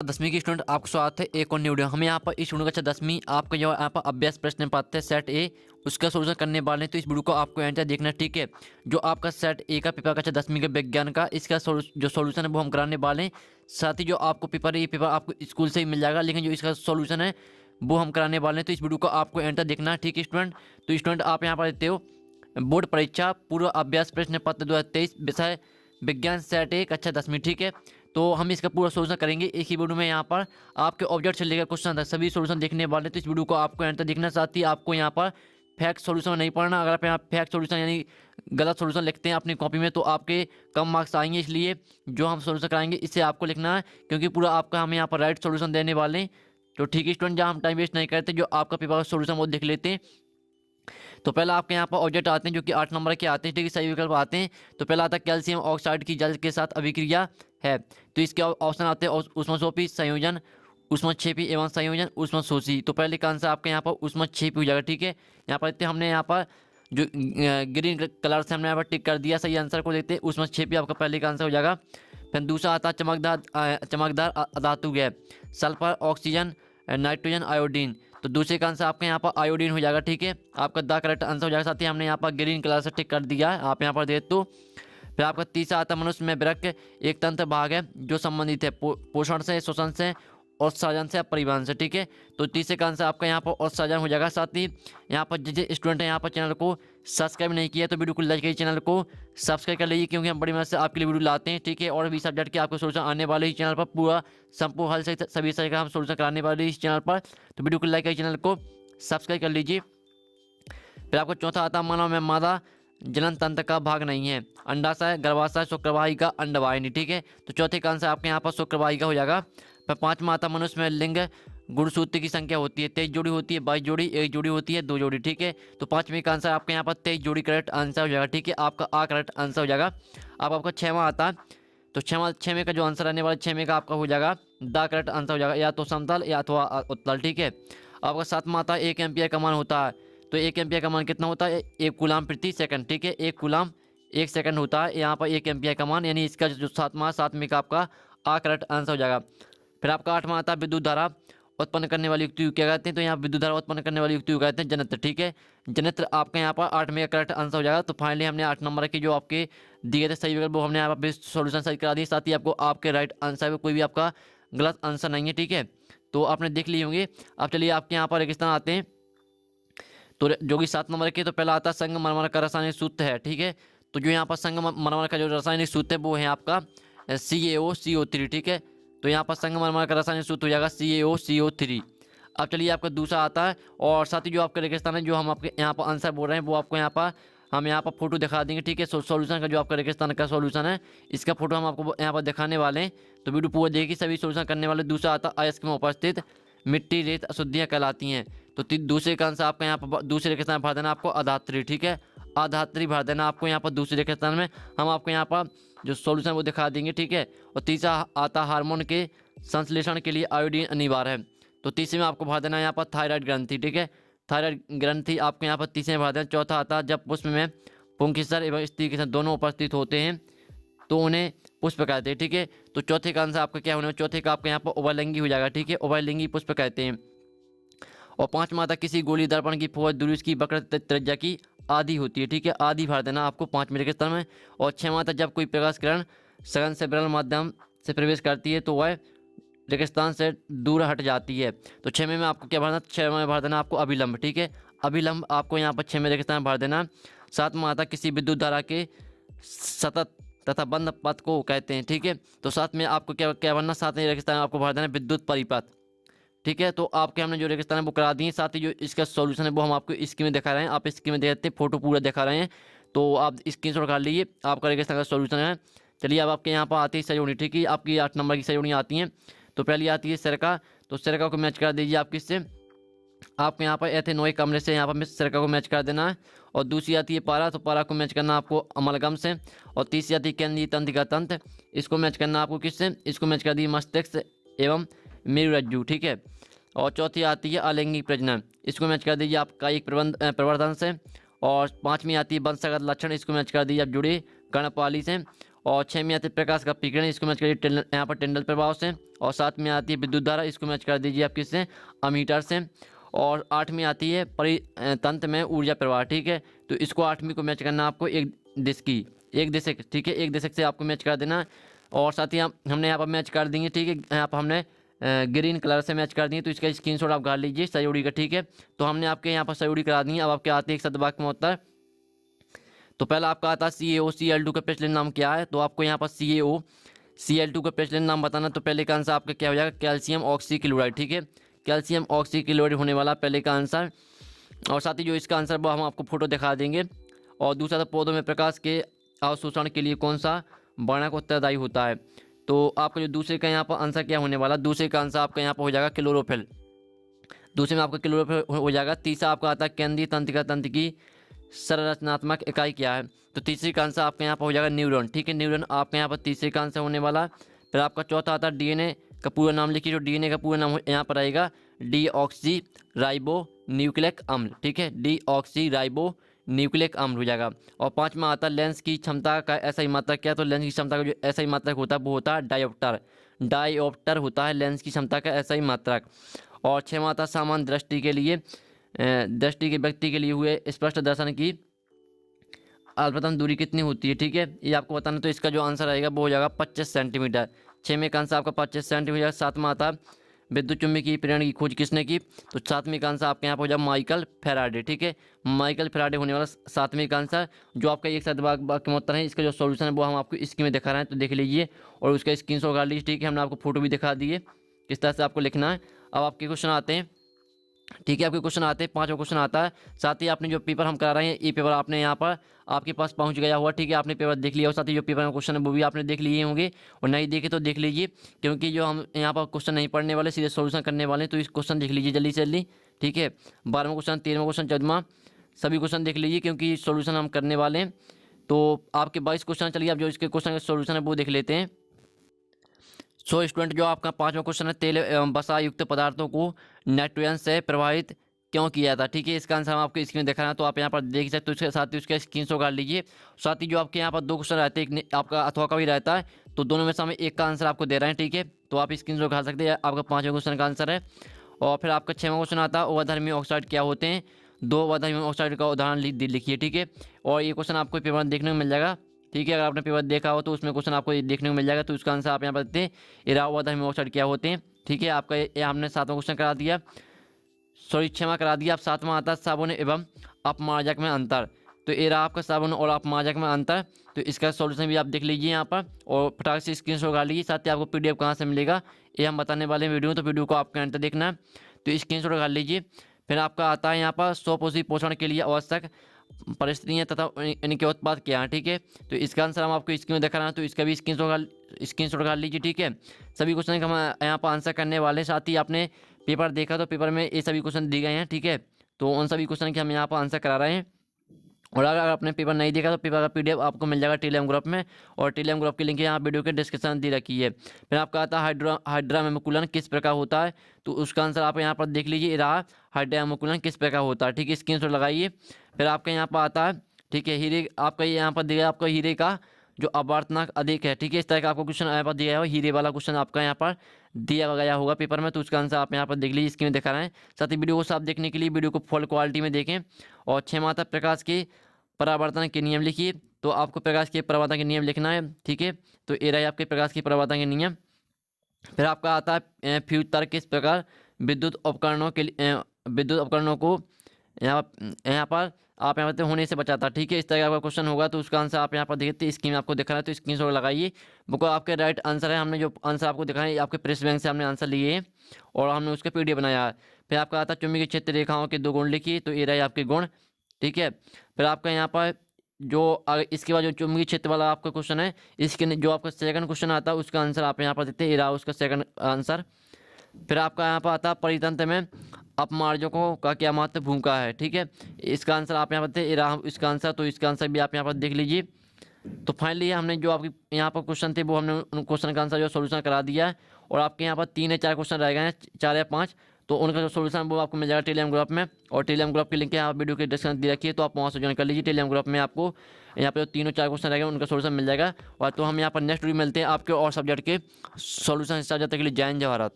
10वीं के स्टूडेंट आपको स्वागत है एक और न्यू वीडियो। हम यहाँ पर इस वीडियो का 10वीं आपका जो यहाँ पर अभ्यास प्रश्न पत्र है सेट ए उसका सोल्यूशन करने वाले हैं। तो इस वीडियो को आपको एंड तक देखना, ठीक है। जो आपका सेट ए का पेपर का 10वीं के विज्ञान का इसका जो सोल्यूशन है वो हम कराने वाले हैं। साथ ही जो आपको पेपर है ये पेपर आपको स्कूल से ही मिल जाएगा, लेकिन जो इसका सोल्यूशन है वो हम कराने वाले हैं। तो इस वीडियो को आपको एंड तक देखना, ठीक है स्टूडेंट। तो स्टूडेंट आप यहाँ पर देते हो बोर्ड परीक्षा पूर्व अभ्यास प्रश्न पत्र 2023 विषय विज्ञान सेट ए कक्षा 10वीं, ठीक है। तो हम इसका पूरा सोल्यूशन करेंगे एक ही वीडियो में। यहाँ पर आपके ऑब्जेक्ट से लेकर क्वेश्चन तक सभी सोल्यूशन देखने वाले। तो इस वीडियो को आपको एंड तक देखना। साथ ही आपको यहाँ पर फैक्ट सोल्यूशन नहीं पढ़ना। अगर आप यहाँ फैक्ट सोल्यूशन यानी गलत सोल्यूशन लिखते हैं अपनी कॉपी में तो आपके कम मार्क्स आएंगे। इसलिए जो हम सोल्यूशन कराएंगे इससे आपको लिखना है, क्योंकि पूरा आपका हम यहाँ पर राइट सोल्यूशन देने वाले हैं। तो ठीक है स्टूडेंट, जहाँ हम टाइम वेस्ट नहीं करते, जो आपका पेपर का सोल्यूशन वो देख लेते हैं। तो पहला आपके यहाँ पर ऑब्जेक्ट आते हैं जो कि 8 नंबर के आते हैं, ठीक है। सही विकल्प आते हैं। तो पहला आता है कैल्शियम ऑक्साइड की जल के साथ अभिक्रिया है। तो इसके ऑप्शन आते हैं ऊष्मशोषी संयोजन, ऊष्मक्षेपी एवं संयोजन, ऊष्मशोषी। तो पहले का आंसर आपके यहाँ पर ऊष्मक्षेपी हो जाएगा, ठीक है। यहाँ पर हमने यहाँ पर जो ग्रीन कलर से हमने यहाँ पर टिक कर दिया, सही आंसर को देखते हैं ऊष्मक्षेपी आपका पहले का आंसर हो जाएगा। फिर दूसरा आता है चमकदार धातु gas, sulphur, oxygen, nitrogen, iodine. तो दूसरे का आंसर आपके यहाँ पर आयोडीन हो जाएगा, ठीक है। आपका द करेक्ट आंसर हो जाएगा। साथ ही हमने यहाँ पर ग्रीन कलर से टिक कर दिया है, आप यहाँ पर देख। तो फिर आपका तीसरा आता है मनुष्य में वृक्क एक तंत्र भाग है जो संबंधित है पोषण से, श्वसन से, उत्सर्जन से, परिवहन से, ठीक है। तो तीसरे का आंसर आपका यहाँ पर उत्सर्जन हो जाएगा। साथ ही यहाँ पर जिस स्टूडेंट है यहाँ पर चैनल को सब्सक्राइब नहीं किया तो बिल्कुल लाइक करिए, चैनल को सब्सक्राइब कर लीजिए, क्योंकि हम बड़ी मेहनत से आपके लिए वीडियो लाते हैं, ठीक है। और भी सब्जेक्ट के आपको सोल्यूशन आने वाले इस चैनल पर पूरा संपूर्ण हल से सभी तरह का हम सोल्यूशन कराने वाले इस चैनल पर। तो वीडियो को लाइक करिए, चैनल को सब्सक्राइब कर लीजिए। फिर आपको चौथा आता है मानव में मादा जनन तंत्र का भाग नहीं है, अंडाशय, गर्भाशय, शुक्रवाहिका, अंडवाहिनी, ठीक है। तो चौथे का आंसर आपके यहाँ पर शुक्रवाहिका हो जाएगा। फिर पांचवा आता मनुष्य में लिंग गुणसूत्र की संख्या होती है 23 जोड़ी होती है, 22 जोड़ी, 1 जोड़ी होती है, 2 जोड़ी, ठीक है। तो पांचवें का आंसर आपके यहाँ पर 23 जोड़ी करेक्ट आंसर हो जाएगा, ठीक है। आपका आ करेक्ट आंसर हो जाएगा। अब आपका छठवां आता है, तो छठवें का जो आंसर रहने वाला छठवें का आपका हो जाएगा द करेक्ट आंसर हो जाएगा, या तो समतल या अथवा उत्तल, ठीक है। आपका सातवां आता है 1 एम्पियर का मान होता है। तो 1 एम्पियर का मान कितना होता है? 1 कूलाम प्रति सेकंड, ठीक है। 1 कूलाम 1 सेकंड होता है यहाँ पर 1 एम्पियर का मान, यानी इसका जो सातवें का आपका आ करेक्ट आंसर हो जाएगा। फिर आपका आठवां आता है विद्युत धारा उत्पन्न करने वाली युक्ति क्या कहते हैं? तो यहाँ विद्युत धारा उत्पन्न करने वाली युक्ति कहते हैं जनित्र, ठीक है। जनित्र आपका यहाँ पर 8वें का करेक्ट आंसर हो जाएगा। तो फाइनली हमने 8 नंबर के जो आपके दिए थे सही विकल्प वो हमने यहाँ पर सोल्यूशन सही करा दिए। साथ ही आपको आपके राइट आंसर में कोई भी आपका गलत आंसर नहीं है, ठीक है। तो आपने देख लिए होंगे। अब चलिए आपके यहाँ पर रेगिस्तान आते हैं, तो जो कि 7 नंबर के। तो पहला आता है संगमरमर का रासायनिक सूत्र है, ठीक है। तो जो यहाँ पर संगमरमर का जो रासायनिक सूत्र है वो है आपका CaOCO3, ठीक है। तो यहाँ पर संगमरमर का रासायनिक सूत्र हो जाएगा CaOCO3। अब चलिए आपका दूसरा आता है, और साथ ही जो आपका रेगिस्तान है जो हम आपके यहाँ पर आंसर बोल रहे हैं वो आपको हम यहाँ पर फोटो दिखा देंगे, ठीक है। सोल्यूशन का जो आपका रेगिस्तान का सोल्यूशन है इसका फोटो हम आपको यहाँ पर दिखाने वाले हैं। तो वीडियो पूरा देखिए, सभी सोल्यूशन करने वाले। दूसरा आता है अयस्क में उपस्थित मिट्टी रेत अशुद्धियाँ कहलाती हैं। तो दूसरे का आंसर आपका यहाँ पर दूसरे रेगिस्तान भर देना आपको अधात्री, ठीक है। अधात्री भर देना आपको यहाँ पर दूसरे रेगिस्तान में। हम आपको यहाँ पर जो सॉल्यूशन वो दिखा देंगे, ठीक है। और तीसरा आता हार्मोन के संश्लेषण के लिए आयोडीन अनिवार्य है। तो तीसरे में आपको भर देना यहाँ पर थायराइड ग्रंथि, ठीक है। थायराइड ग्रंथि आपको यहाँ पर तीसरे में भर देना। चौथा आता जब पुष्प में पुंकेसर एवं स्त्री के साथ दोनों उपस्थित होते हैं तो उन्हें पुष्प कहते हैं, ठीक है। तो चौथे का आंसर आपका क्या होने, चौथे का आपका यहाँ पर उभयलिंगी हो जाएगा, ठीक है। उभयलिंगी पुष्प कहते हैं। और पांचवा आता किसी गोली दर्पण की फोकस दूरी की वक्र त्रिज्या की आधी होती है, ठीक है। आधी भर देना आपको 5 के स्तर में। और छठवां आता जब कोई प्रकाश किरण सघन से विरल माध्यम से प्रवेश करती है तो वह रेगिस्तान से दूर हट जाती है। तो छठवें में आपको क्या भरना, छठवें में भर देना आपको अभिलंब, ठीक है। अभिलंब आपको यहाँ पर छठवें रेगिस्तान में भर देना। सातवां आता किसी विद्युत धारा के सतत तथा बंद पथ को कहते हैं, ठीक है। तो साथ में आपको क्या भरना, सातवें रेगिस्तान में आपको भर देना विद्युत परिपथ, ठीक है। तो आपके हमने जो रेगिस्तान है वो करा दिए। साथ ही जो इसका सॉल्यूशन है वो हम आपको इसकी में दिखा रहे हैं। आप इसकी में देखते हैं, फोटो पूरा दिखा रहे हैं, तो आप स्क्रीनशॉट कर लीजिए, आपका रेगिस्तान का सॉल्यूशन है। चलिए अब आपके यहाँ पर आती है सहयोगी, ठीक है। आपकी 8 नंबर की सहयोगी आती हैं। तो पहली आती है सिरका। तो सिरका को मैच कर दीजिए आप किससे, आपको यहाँ पर एथेनोइक अम्ल से यहाँ पर सिरका को मैच कर देना है। और दूसरी आती है पारा। तो पारा को मैच करना आपको अमलगम से। और तीसरी आती है केंद्रीय तंत्रिका तंत्र, इसको मैच करना आपको किससे, इसको मैच कर दिए मस्तिष्क एवं मेरुरज्जु, ठीक है। और चौथी आती है अलैंगिक प्रजनन, इसको मैच कर दीजिए आप कायिक प्रवर्धन से। और पांचवी आती है वंशगत लक्षण, इसको मैच कर दीजिए आप जुड़े कर्णपाली से। और 6 में आती है प्रकाश का विकिरण, इसको मैच करिए यहाँ पर टेंडल प्रभाव से। और 7 में आती है विद्युत धारा, इसको मैच कर दीजिए आप किससे, अमीटर से। और 8 में आती है परितंत्र में ऊर्जा प्रवाह, ठीक है। तो इसको 8वीं को मैच करना आपको एक दिशक, ठीक है, एक दिशक से आपको मैच कर देना। और साथ ही हमने यहाँ पर मैच कर देंगे, ठीक है, यहाँ पर हमने ग्रीन कलर से मैच कर दिए। तो इसका स्क्रीनशॉट आप कर लीजिए सहयोगी का, ठीक है। तो हमने आपके यहाँ पर सहयोगी करा दी है। अब आपके आते हैं एक सदवाक्य में उत्तर। तो पहला आपका आता है CaO का प्रचलन नाम क्या है। तो आपको यहाँ पर CaO का प्रचलन नाम बताना। तो पहले का आंसर आपका क्या हो जाएगा, कैल्शियम ऑक्सीक्लोराइड, ठीक है, कैल्शियम ऑक्सीक्लोराइड होने वाला पहले का आंसर। और साथ ही जो इसका आंसर वो हम आपको फोटो दिखा देंगे। और दूसरा, तो पौधों में प्रकाश के अवशोषण के लिए कौन सा वर्णक उत्तरदायी होता है। तो आपका जो दूसरे का यहाँ पर आंसर क्या होने वाला, दूसरे का आंसर आपका यहाँ पर हो जाएगा क्लोरोफिल। दूसरे में आपका क्लोरोफिल हो जाएगा। तीसरा आपका आता है केंद्रीय तंत्रिका तंत्र की संरचनात्मक इकाई क्या है। तो तीसरे का आंसर आपका यहाँ पर हो जाएगा न्यूरॉन, ठीक है, न्यूरॉन आपका यहाँ पर तीसरे का आंसर होने वाला। फिर आपका चौथा आता है DNA का पूरा नाम लिखिए। जो DNA का पूरा नाम यहाँ पर आएगा डीऑक्सी राइबो न्यूक्लिक अम्ल, ठीक है, डीऑक्सी राइबो न्यूक्लिक अम्ल हो जाएगा। और 5वां आता है लेंस की क्षमता का ऐसा ही मात्रक क्या। तो लेंस की क्षमता का जो ऐसा ही मात्रक होता है वो होता है डायोप्टर होता है लेंस की क्षमता का ऐसा ही मात्रक। और 6वां आता है सामान्य दृष्टि के व्यक्ति के लिए हुए स्पष्ट दर्शन की अल्पतम दूरी कितनी होती है, ठीक है, ये आपको बताना। तो इसका जो आंसर आएगा वो हो जाएगा 25 सेंटीमीटर। 6 में का आंसर आपका 25 सेंटीमीटर। 7वां आता है विद्युत चुम्बकीय प्रेरण की खोज किसने की। तो 7वीं का आंसर आपके यहाँ पर हो जाएगा माइकल फैराडे, ठीक है, माइकल फैराडे होने वाला 7वीं का आंसर। जो आपका एक सदवाक्य में उत्तर है, इसका जो सॉल्यूशन है वो हम आपको इसकी में दिखा रहे हैं, तो देख लीजिए और उसका स्क्रीनशॉट कर लीजिए, ठीक है। हमने आपको फोटो भी दिखा दी है किस तरह से आपको लिखना है। अब आपके क्वेश्चन आते हैं, ठीक है, आपके क्वेश्चन आते हैं। 5वां क्वेश्चन आता है। साथ ही आपने जो पेपर हम करा रहे हैं, ये पेपर आपने यहाँ पर आपके पास पहुँच गया हुआ, ठीक है, आपने पेपर देख लिया और साथ ही जो पेपर में क्वेश्चन है वो भी आपने देख लिए होंगे। और नहीं देखे तो देख लीजिए, क्योंकि जो हम यहाँ पर क्वेश्चन नहीं पढ़ने वाले, सीधे सोल्यूशन करने वाले हैं। तो इस क्वेश्चन देख लीजिए जल्दी से जल्दी, ठीक है। 12वां क्वेश्चन, 13वां क्वेश्चन, 14वां, सभी क्वेश्चन देख लीजिए क्योंकि सोल्यूशन हम करने वाले हैं। तो आपके 22 क्वेश्चन, चलिए आप जो इसके क्वेश्चन का सोल्यूशन है वो देख लेते हैं। स्टूडेंट, जो आपका 5वां क्वेश्चन है, तेल एवं वसा युक्त पदार्थों को नाइट्रोजन से प्रभावित क्यों किया था, ठीक है, इसका आंसर हम आपको स्क्रीन दिखा रहे हैं। तो आप यहाँ पर देख सकते हो, इसके साथ ही उसका स्क्रीनशॉट कर लीजिए। साथ ही जो आपके यहाँ पर 2 क्वेश्चन रहते हैं, एक आपका अथवा का भी रहता है, तो दोनों में से हमें एक का आंसर आपको दे रहे हैं, ठीक है। तो आप स्क्रीनशॉट खा सकते हैं, आपका 5वें क्वेश्चन का आंसर है। और फिर आपका 6वां क्वेश्चन आता है अवधर्मी ऑक्साइड क्या होते हैं। 2 अवधर्मी ऑक्साइड का उदाहरण लिखिए, ठीक है। और ये क्वेश्चन आपको पेपर में देखने को मिल जाएगा, ठीक है, अगर आपने पेपर देखा हो तो उसमें क्वेश्चन आपको देखने को मिल जाएगा। तो उसका आंसर आप यहाँ पर देखते हैं, इरावधर्मी ऑक्साइड क्या होते हैं, ठीक है। आपका ये हमने 7वां क्वेश्चन करा दिया, 6वां करा दिया। अब 7वां आता है साबुन एवं अपमार्जक में अंतर। तो ये रहा आपका साबुन और अपमार्जक में अंतर। तो इसका सॉल्यूशन भी आप देख लीजिए यहाँ पर और फटाक से स्क्रीनशॉट कर लीजिए। साथ ही आपको PDF कहाँ से मिलेगा ये हम बताने वाले वीडियो, तो वीडियो को आपके अंत तक देखना है। तो स्क्रीनशॉट कर लीजिए। फिर आपका आता है यहाँ पर स्वपोषी पोषण के लिए आवश्यक परिस्थितियाँ तथा इनके उत्पाद क्या हैं, ठीक है। तो इसका आंसर हम आपको स्क्रीन में दिखा रहे हैं, तो इसका भी स्क्रीनशॉट कर लीजिए, ठीक है। सभी क्वेश्चन का हम यहाँ पर आंसर करने वाले हैं। साथ ही आपने पेपर देखा तो पेपर में ये सभी क्वेश्चन दिए गए हैं, ठीक है। तो उन सभी क्वेश्चन के हम यहाँ पर आंसर करा रहे हैं। और अगर आपने पेपर नहीं देखा तो पेपर का PDF आपको मिल जाएगा टेलीग्राम ग्रुप में, और टेलीग्राम ग्रुप की लिंक यहाँ वीडियो के डिस्क्रिप्शन दी रखी है। फिर आपका आता है हाइड्रामेकुलन किस प्रकार होता है। तो उसका आंसर आप यहाँ पर देख लीजिए, रहा हाइड्रामेकुलन किस प्रकार होता है, ठीक है, स्क्रीनशॉट लगाइए। फिर आपका यहाँ पर आता है, ठीक है, हीरे आपका यहाँ पर दिया आपका हीरे का जो अपवर्तनांक अधिक है, ठीक है, इस तरह का आपको क्वेश्चन यहाँ पर दिया है, हीरे वाला क्वेश्चन आपका यहाँ पर दिया गया होगा पेपर में। तो उसका आंसर आप यहाँ पर देख लीजिए, स्क्रीन में दिखा रहे हैं। साथ ही वीडियो को साफ देखने के लिए वीडियो को फुल क्वालिटी में देखें। और 6वां आता है प्रकाश के परावर्तन के नियम लिखिए। तो आपको प्रकाश के परावर्तन के नियम लिखना है, ठीक है। तो ये रहे आपके प्रकाश के परावर्तन के नियम। फिर आपका आता है फ्यूज तर्क किस प्रकार विद्युत उपकरणों को यहाँ पर आप यहाँ पर होने से बचाता, ठीक है, इस तरह का आपका क्वेश्चन होगा। तो उसका आंसर आप यहाँ पर देखते स्क्रीन में आपको दिखा रहा है, तो स्क्रीनशॉट लगाइए। वो आपके राइट आंसर है। हमने जो आंसर आपको दिखाया है आपके प्रेस बैंक से हमने आंसर लिए हैं और हमने उसका PDF बनाया है। फिर आपका आता है चुंबकीय क्षेत्र रेखाओं के 2 गुण लिखिए। तो ये रहे आपके गुण, ठीक है। फिर आपका यहाँ पर जो इसके बाद जो चुंबकीय क्षेत्र वाला आपका क्वेश्चन है, इसके जो आपका सेकंड क्वेश्चन आता है उसका आंसर आप यहाँ पर देते हैं, ये रहा उसका सेकंड आंसर। फिर आपका यहाँ पर आता है परितंत्र में अपमार्जकों का क्या महत्व भूमिका है, ठीक है, इसका आंसर आप यहाँ पर देते हैं, ये रहा इसका आंसर। तो इसका आंसर भी आप यहाँ पर देख लीजिए। तो फाइनली हमने जो आपके यहाँ पर क्वेश्चन थे वो हमने उन क्वेश्चन का आंसर जो सोल्यूशन करा दिया है। और आपके यहाँ पर 3 या 4 क्वेश्चन रह गए हैं, 4 या 5। तो उनका जो सोल्यूशन वो आपको मिल जाएगा टेलीग्राम ग्रुप में। और टेलीग्राम ग्रुप की लिंक यहाँ वीडियो के डिस्क्रिप्शन दे रखी है, तो आप वहाँ से ज्वाइन कर लीजिए। टेलीग्राम ग्रुप में आपको यहाँ पे 3-4 क्वेश्चन रहेगा, उनका सोल्यूशन मिल जाएगा। और तो हम यहाँ पर नेक्स्ट वीडियो मिलते हैं आपके और सब्जेक्ट के सोल्यूशन। हिस्सा जब तक के लिए जय हिंद, जय भारत।